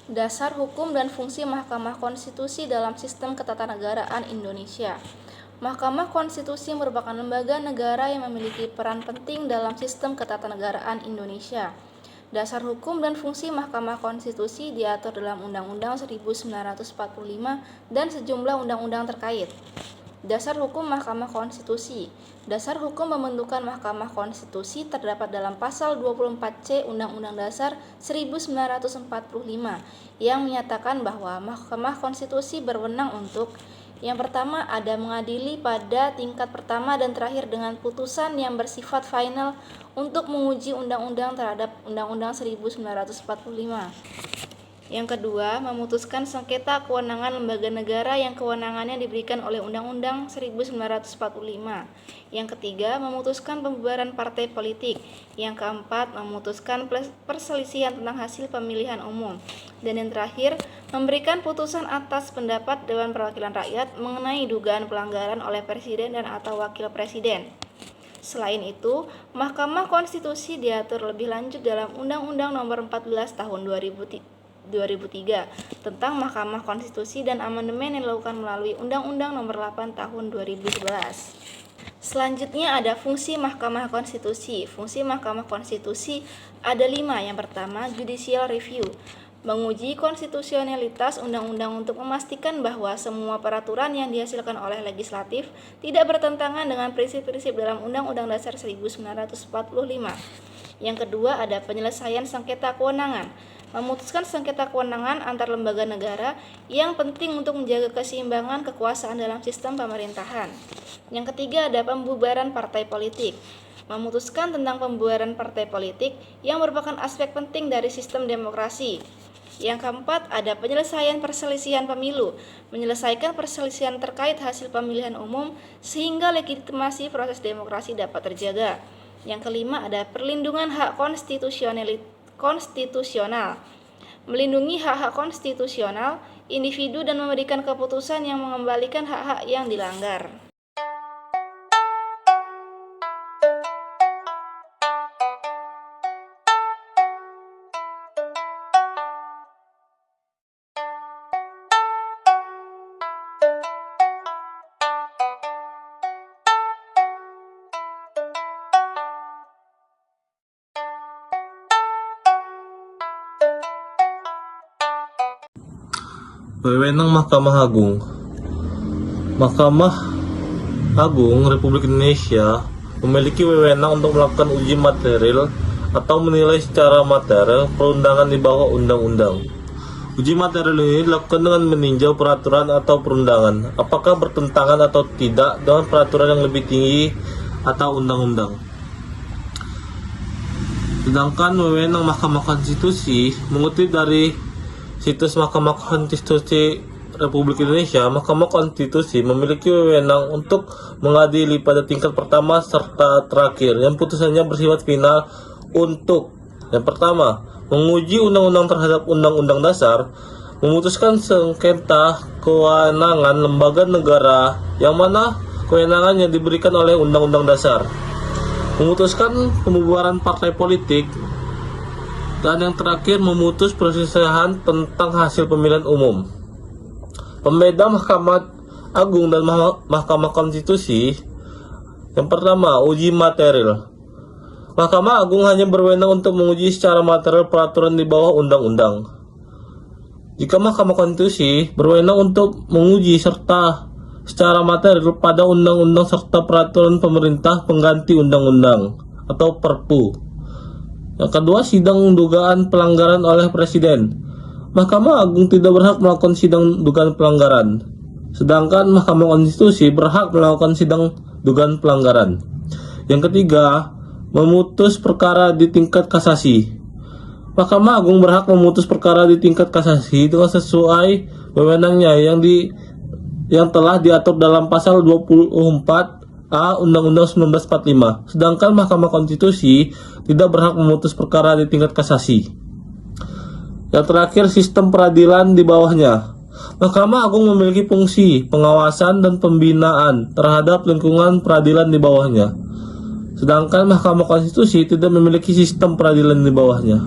Dasar hukum dan fungsi Mahkamah Konstitusi dalam sistem ketatanegaraan Indonesia. Mahkamah Konstitusi merupakan lembaga negara yang memiliki peran penting dalam sistem ketatanegaraan Indonesia. Dasar hukum dan fungsi Mahkamah Konstitusi diatur dalam Undang-Undang 1945 dan sejumlah undang-undang terkait. Dasar hukum Mahkamah Konstitusi. Dasar hukum pembentukan Mahkamah Konstitusi terdapat dalam pasal 24C Undang-Undang Dasar 1945 yang menyatakan bahwa Mahkamah Konstitusi berwenang untuk: yang pertama, ada mengadili pada tingkat pertama dan terakhir dengan putusan yang bersifat final untuk menguji undang-undang terhadap Undang-Undang 1945. Yang kedua, memutuskan sengketa kewenangan lembaga negara yang kewenangannya diberikan oleh Undang-Undang 1945. Yang ketiga, memutuskan pembubaran partai politik. Yang keempat, memutuskan perselisihan tentang hasil pemilihan umum. Dan yang terakhir, memberikan putusan atas pendapat Dewan Perwakilan Rakyat mengenai dugaan pelanggaran oleh Presiden dan atau Wakil Presiden. Selain itu, Mahkamah Konstitusi diatur lebih lanjut dalam Undang-Undang Nomor 14 Tahun 2003 tentang Mahkamah Konstitusi dan amandemen yang dilakukan melalui Undang-Undang Nomor 8 Tahun 2011. Selanjutnya ada fungsi Mahkamah Konstitusi. Fungsi Mahkamah Konstitusi ada 5. Yang pertama, judicial review, menguji konstitusionalitas undang-undang untuk memastikan bahwa semua peraturan yang dihasilkan oleh legislatif tidak bertentangan dengan prinsip-prinsip dalam Undang-Undang Dasar 1945. Yang kedua, ada penyelesaian sengketa kewenangan, memutuskan sengketa kewenangan antar lembaga negara yang penting untuk menjaga keseimbangan kekuasaan dalam sistem pemerintahan. Yang ketiga, ada pembubaran partai politik, memutuskan tentang pembubaran partai politik yang merupakan aspek penting dari sistem demokrasi. Yang keempat, ada penyelesaian perselisihan pemilu, menyelesaikan perselisihan terkait hasil pemilihan umum sehingga legitimasi proses demokrasi dapat terjaga. Yang kelima, ada perlindungan hak konstitusional, melindungi hak-hak konstitusional individu dan memberikan keputusan yang mengembalikan hak-hak yang dilanggar. Wewenang Mahkamah Agung. Mahkamah Agung Republik Indonesia memiliki wewenang untuk melakukan uji material atau menilai secara material perundangan di bawah undang-undang. Uji material ini dilakukan dengan meninjau peraturan atau perundangan, apakah bertentangan atau tidak dengan peraturan yang lebih tinggi atau undang-undang. Sedangkan wewenang Mahkamah Konstitusi mengutip dari situs Mahkamah Konstitusi Republik Indonesia, Mahkamah Konstitusi memiliki wewenang untuk mengadili pada tingkat pertama serta terakhir yang putusannya bersifat final untuk: yang pertama, menguji undang-undang terhadap undang-undang dasar, memutuskan sengketa kewenangan lembaga negara yang mana kewenangannya diberikan oleh undang-undang dasar, memutuskan pembubaran partai politik, dan yang terakhir memutus perselisihan tentang hasil pemilihan umum. Pembeda Mahkamah Agung dan Mahkamah Konstitusi. Yang pertama, uji material. Mahkamah Agung hanya berwenang untuk menguji secara material peraturan di bawah undang-undang. Jika Mahkamah Konstitusi berwenang untuk menguji serta secara material pada undang-undang serta peraturan pemerintah pengganti undang-undang atau Perpu. Yang kedua, sidang dugaan pelanggaran oleh Presiden. Mahkamah Agung tidak berhak melakukan sidang dugaan pelanggaran, sedangkan Mahkamah Konstitusi berhak melakukan sidang dugaan pelanggaran. Yang ketiga, memutus perkara di tingkat kasasi. Mahkamah Agung berhak memutus perkara di tingkat kasasi dengan sesuai wewenangnya yang telah diatur dalam pasal 24 A Undang-Undang 1945, sedangkan Mahkamah Konstitusi tidak berhak memutus perkara di tingkat kasasi. Yang terakhir, sistem peradilan di bawahnya. Mahkamah Agung memiliki fungsi pengawasan dan pembinaan terhadap lingkungan peradilan di bawahnya, sedangkan Mahkamah Konstitusi tidak memiliki sistem peradilan di bawahnya.